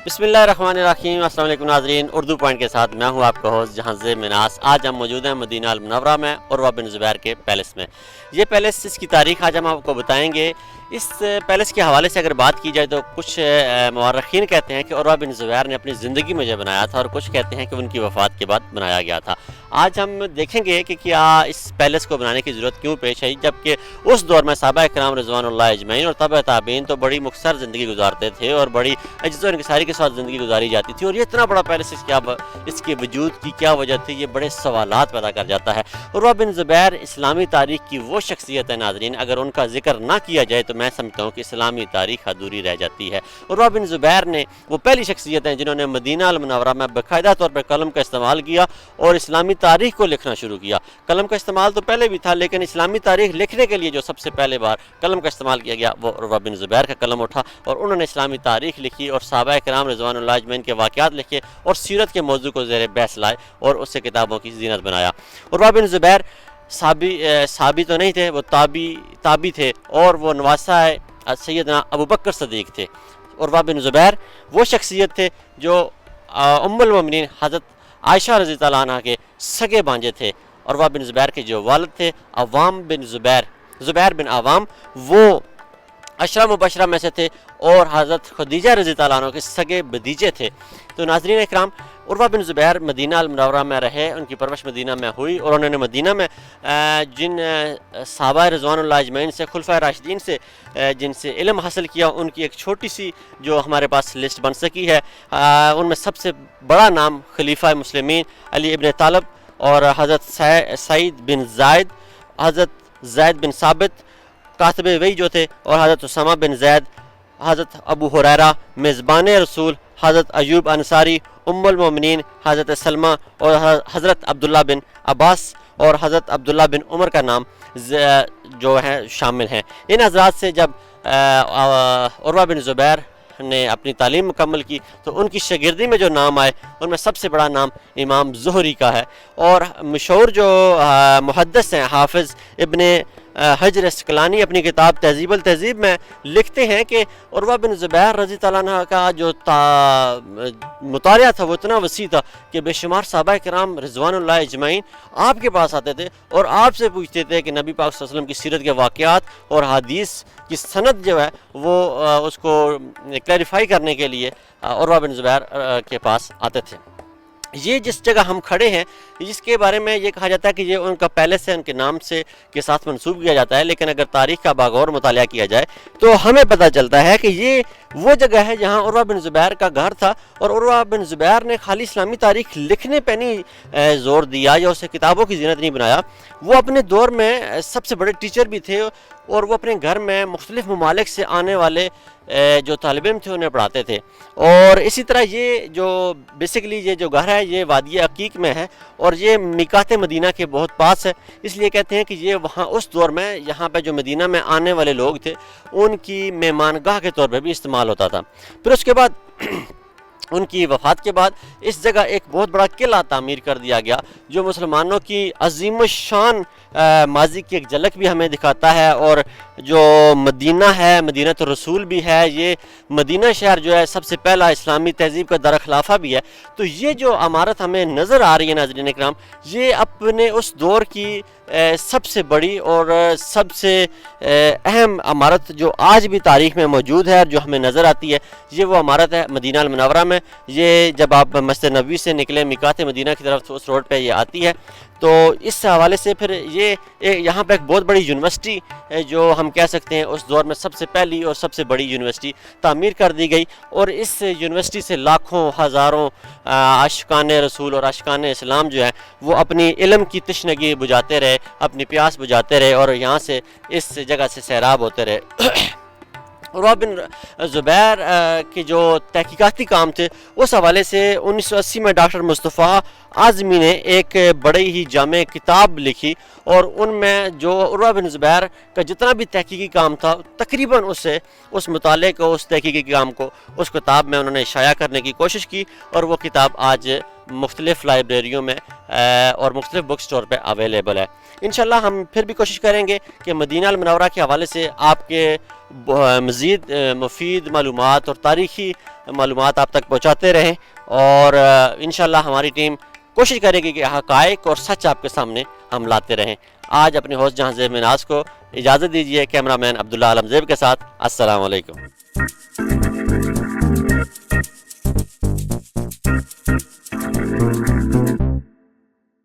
बिस्मिल्लाहिर्रहमानिर्रहीम। अस्सलाम वालेकुम नाज़रीन, उर्दू पॉइंट के साथ मैं हूं आपका होस्ट जहां मिनास। आज हम मौजूद हैं मदीना अल मुनव्वरा में उर्वा बिन ज़ुबैर के पैलेस में। ये पैलेस, इसकी तारीख़ आज हम आपको बताएंगे। इस पैलेस के हवाले से अगर बात की जाए तो कुछ मुअर्रिखीन कहते हैं कि उर्वा बिन ज़ुबैर ने अपनी ज़िंदगी में जो बनाया था, और कुछ कहते हैं कि उनकी वफ़ात के बाद बनाया गया था। आज हम देखेंगे कि क्या इस पैलेस को बनाने की ज़रूरत क्यों पेश आई, जबकि उस दौर में सहाबा किराम रिज़वानुल्लाह अजमईन और तबा ताबीन तो बड़ी मुख्तसर ज़िंदगी गुजारते थे और बड़ी इज्जत और इंकिसारी के साथ ज़िंदगी गुजारी जाती थी। और ये इतना बड़ा पैलेस इसके वजूद की क्या वजह थी, ये बड़े सवालात पैदा कर जाता है। उर्वा बिन ज़ुबैर इस्लामी तारीख़ की वो शख्सियत है नाज़रीन, अगर उनका जिक्र ना किया जाए तो मैं समझता हूँ कि इस्लामी तारीख़ अधूरी रह जाती है। उर्वा बिन ज़ुबैर ने वो पहली शख्सियत हैं जिन्होंने मदीना अल मुनव्वरा में बाकायदा तौर पर कलम का इस्तेमाल किया और इस्लामी तारीख़ को लिखना शुरू किया। कलम का इस्तेमाल तो पहले भी था, लेकिन इस्लामी तारीख़ लिखने के लिए जो सबसे पहले बार कलम का इस्तेमाल किया गया वो उर्वा बिन ज़ुबैर का कलम उठा और उन्होंने इस्लामी तारीख़ लिखी और सहाबा किराम रिज़वानुल्लाह अजमईन के वाक़यात लिखे और सीरत के मौजू को ज़ेर बहस लाए और उससे किताबों की ज़ीनत बनाया। उर्वा बिन ज़ुबैर साबी तो नहीं थे, वो ताबी थे और वो नवासा सैयदना अबू बकर सदीक़ थे। उर्वा बिन ज़ुबैर वो शख्सियत थे जो उम्मुल मोमिनीन हज़रत आयशा रज़ी अल्लाह अन्हा के सगे भांजे थे। उर्वा बिन ज़ुबैर के जो वालिद थे अवाम बिन ज़ुबैर बिन अवाम, वो अशरा मुबशरा में से थे और हज़रत खदीजा रज़ी अल्लाह अन्हा के सगे भतीजे थे। तो नाज़रीन इकराम, उर्वा बिन ज़ुबैर मदीना अल मुनव्वरा में रहे, उनकी परवरिश मदीना में हुई और उन्होंने मदीना में जिन सहाबा रिज़वानुल्लाह अजमईन से, खुलफ़ाए राशिदीन से जिनसे इल्म हासिल किया, उनकी एक छोटी सी जो हमारे पास लिस्ट बन सकी है, उनमें सबसे बड़ा नाम खलीफा मुस्लिमीन अली इब्न तालब और हज़रत सईद बिन ज़ायद, हज़रत ज़ैद बिन साबित कातिब वही जो थे, और हज़रत उसामा बिन ज़ैद, हज़रत अबू हुरैरा मेज़बान रसूल, हज़रत अयूब अंसारी, उम्मुल मोमिनीन हज़रत सलमा और हज़रत अब्दुल्ला बिन अब्बास और हज़रत अब्दुल्ला बिन उमर का नाम जो है शामिल हैं। इन हज़रात से जब उर्वा बिन ज़ुबैर ने अपनी तालीम मुकम्मल की तो उनकी शागिर्दी में जो नाम आए उनमें सबसे बड़ा नाम इमाम ज़ुहरी का है। और मशहूर जो मुहद्दिस हैं हाफिज़ इब्ने हजर अस्क़लानी अपनी किताब तहज़ीब अल तहज़ीब में लिखते हैं कि उर्वा बिन ज़ुबैर रज़ी अल्लाह अन्हा का जो मुतालिया था वो इतना वसी था कि बेशुमार सहाबा किराम रिज़वानुल्लाह अजमईन आपके पास आते थे और आपसे पूछते थे कि नबी पाक सल्लल्लाहु अलैहि वसल्लम की सीरत के वाक़यात और हदीस की सनद जो है वो उसको क्लैरिफाई करने के लिए उर्वा बिन ज़ुबैर के पास आते थे। ये जिस जगह हम खड़े हैं, जिसके बारे में ये कहा जाता है कि ये उनका पैलेस है, उनके नाम से के साथ मंसूब किया जाता है, लेकिन अगर तारीख़ का बागौर मुतालिया किया जाए तो हमें पता चलता है कि ये वो जगह है जहाँ उर्वा बिन ज़ुबैर का घर था। और उर्वा बिन ज़ुबैर ने खाली इस्लामी तारीख़ लिखने पर नहीं ज़ोर दिया या उसे किताबों की ज़ीनत नहीं बनाया, वो अपने दौर में सबसे बड़े टीचर भी थे और वो अपने घर में मुख्तलिफ़ ममालिक से आने वाले जो तालिब इल्म थे उन्हें पढ़ाते थे। और इसी तरह ये जो बेसिकली ये जो घर है ये वादी अकीक में है और ये मिकात मदीना के बहुत पास है, इसलिए कहते हैं कि ये वहाँ उस दौर में यहाँ पे जो मदीना में आने वाले लोग थे उनकी मेहमानगाह के तौर पर भी इस्तेमाल استعمال ہوتا تھا۔ پھر اس کے بعد ان کی وفات کے بعد اس جگہ ایک بہت بڑا قلعہ تعمیر کر دیا گیا جو مسلمانوں کی عظیم الشان ماضی کی ایک جھلک بھی ہمیں دکھاتا ہے، اور جو مدینہ ہے، مدینہ الرسول بھی ہے، یہ مدینہ شہر جو ہے سب سے پہلا اسلامی تہذیب کا درخلافہ بھی ہے۔ تو یہ جو عمارت ہمیں نظر آ رہی ہے ناظرین اکرام، یہ اپنے اس دور کی سب سے بڑی اور سب سے اہم عمارت جو آج بھی تاریخ میں موجود ہے، جو ہمیں نظر آتی ہے، یہ وہ عمارت ہے مدینہ المنورہ میں۔ یہ جب آپ مسجد نبوی سے نکلیں میقات مدینہ کی طرف اس روڈ پہ یہ آتی ہے، تو اس حوالے سے پھر یہ یہاں پہ ایک بہت بڑی یونیورسٹی جو ہم کہہ سکتے ہیں اس دور میں سب سے پہلی اور سب سے بڑی یونیورسٹی تعمیر کر دی گئی، اور اس یونیورسٹی سے لاکھوں ہزاروں عاشقان رسول اور عاشقان اسلام جو ہیں وہ اپنی علم کی تشنگی بجھاتے رہے، اپنی پیاس بجھاتے رہے، اور یہاں سے اس جگہ سے سیراب ہوتے رہے۔ عروہ بن زبیر کے جو تحقیقاتی کام تھے اس حوالے سے 1980 میں ڈاکٹر مصطفیٰ اعظمی نے ایک بڑی ہی جامع کتاب لکھی، اور ان میں جو عروہ بن زبیر کا جتنا بھی تحقیقی کام تھا تقریباً اس مطالعے کو، اس تحقیقی کام کو اس کتاب میں انہوں نے شائع کرنے کی کوشش کی، اور وہ کتاب آج مختلف لائبریریوں میں اور مختلف بک سٹور پہ اویلیبل ہے۔ انشاءاللہ ہم پھر بھی کوشش کریں گے کہ مدینہ المنورہ کے حوالے سے آپ کے مزید مفید معلومات اور تاریخی معلومات آپ تک پہنچاتے رہیں، اور انشاءاللہ ہماری ٹیم کوشش کرے گی کہ حقائق اور سچ آپ کے سامنے ہم لاتے رہیں۔ آج اپنے ہوسٹ جہاں زیب مناز کو اجازت دیجیے، کیمرہ مین عبداللہ عالم زیب کے ساتھ السلام علیکم۔